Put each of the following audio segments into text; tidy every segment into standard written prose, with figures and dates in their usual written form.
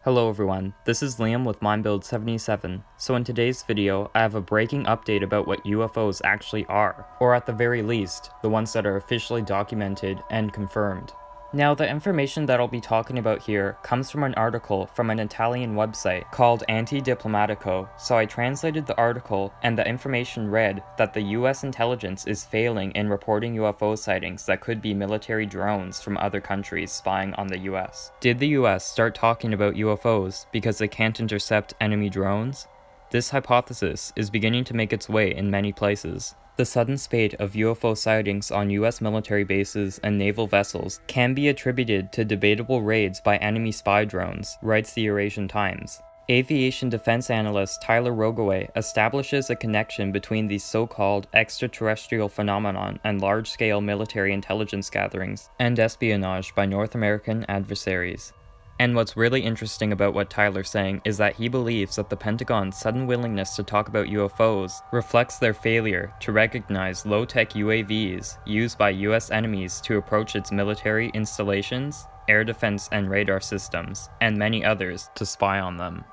Hello everyone, this is Liam with MindBuild77. So in today's video, I have a breaking update about what UFOs actually are, or at the very least, the ones that are officially documented and confirmed. Now, the information that I'll be talking about here comes from an article from an Italian website called Anti-Diplomatico, so I translated the article, and the information read that the US intelligence is failing in reporting UFO sightings that could be military drones from other countries spying on the US. Did the US start talking about UFOs because they can't intercept enemy drones? This hypothesis is beginning to make its way in many places. The sudden spate of UFO sightings on US military bases and naval vessels can be attributed to debatable raids by enemy spy drones, writes the Eurasian Times. Aviation defense analyst Tyler Rogoway establishes a connection between these so-called extraterrestrial phenomenon and large-scale military intelligence gatherings and espionage by North American adversaries. And what's really interesting about what Tyler's saying is that he believes that the Pentagon's sudden willingness to talk about UFOs reflects their failure to recognize low-tech UAVs used by US enemies to approach its military installations, air defense and radar systems, and many others to spy on them.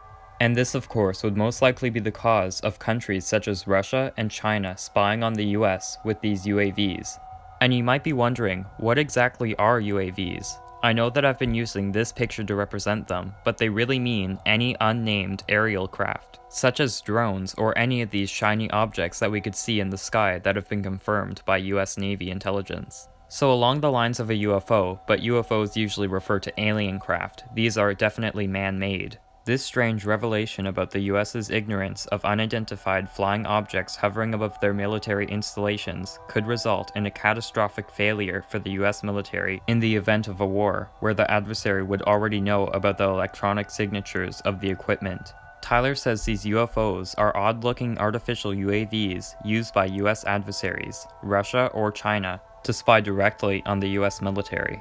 And this, of course, would most likely be the cause of countries such as Russia and China spying on the US with these UAVs. And you might be wondering, what exactly are UAVs? I know that I've been using this picture to represent them, but they really mean any unnamed aerial craft, such as drones or any of these shiny objects that we could see in the sky that have been confirmed by US Navy intelligence. So along the lines of a UFO, but UFOs usually refer to alien craft, these are definitely man-made. This strange revelation about the US's ignorance of unidentified flying objects hovering above their military installations could result in a catastrophic failure for the US military in the event of a war, where the adversary would already know about the electronic signatures of the equipment. Tyler says these UFOs are odd-looking artificial UAVs used by US adversaries, Russia or China, to spy directly on the US military.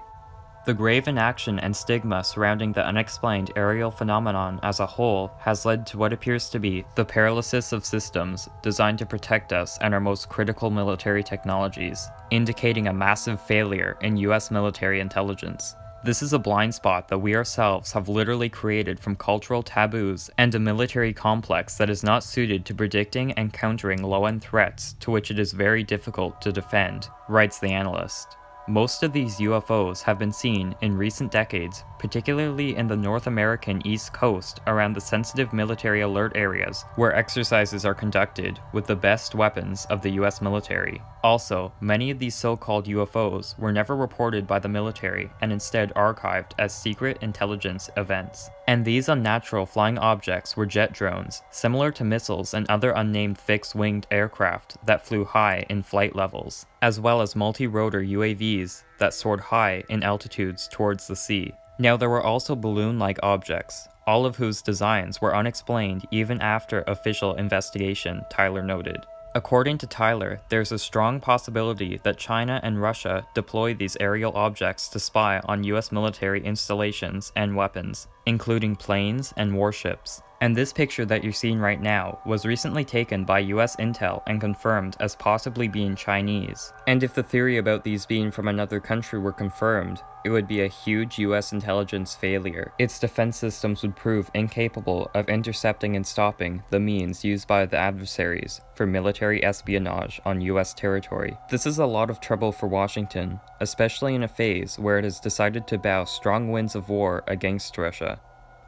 The grave inaction and stigma surrounding the unexplained aerial phenomenon as a whole has led to what appears to be the paralysis of systems designed to protect us and our most critical military technologies, indicating a massive failure in US military intelligence. This is a blind spot that we ourselves have literally created from cultural taboos and a military complex that is not suited to predicting and countering low-end threats to which it is very difficult to defend, writes the analyst. Most of these UFOs have been seen in recent decades, particularly in the North American East Coast around the sensitive military alert areas where exercises are conducted with the best weapons of the US military. Also, many of these so-called UFOs were never reported by the military and instead archived as secret intelligence events. And these unnatural flying objects were jet drones, similar to missiles and other unnamed fixed-winged aircraft that flew high in flight levels, as well as multi-rotor UAVs that soared high in altitudes towards the sea. Now, there were also balloon-like objects, all of whose designs were unexplained even after official investigation, Tyler noted. According to Tyler, there's a strong possibility that China and Russia deploy these aerial objects to spy on US military installations and weapons, including planes and warships. And this picture that you're seeing right now was recently taken by US Intel and confirmed as possibly being Chinese. And if the theory about these being from another country were confirmed, it would be a huge US intelligence failure. Its defense systems would prove incapable of intercepting and stopping the means used by the adversaries for military espionage on US territory. This is a lot of trouble for Washington, especially in a phase where it has decided to bow strong winds of war against Russia.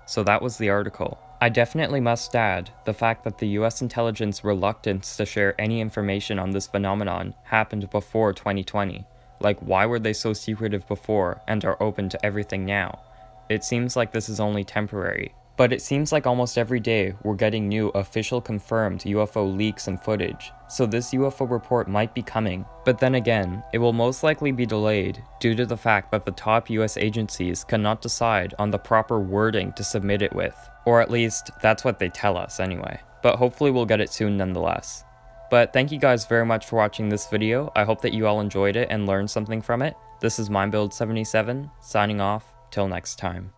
So that was the article. I definitely must add, the fact that the US intelligence reluctance to share any information on this phenomenon happened before 2020. Like, why were they so secretive before and are open to everything now? It seems like this is only temporary. But it seems like almost every day we're getting new official confirmed UFO leaks and footage, so this UFO report might be coming. But then again, it will most likely be delayed due to the fact that the top US agencies cannot decide on the proper wording to submit it with. Or at least, that's what they tell us anyway. But hopefully we'll get it soon nonetheless. But thank you guys very much for watching this video. I hope that you all enjoyed it and learned something from it. This is MindBuild77, signing off, till next time.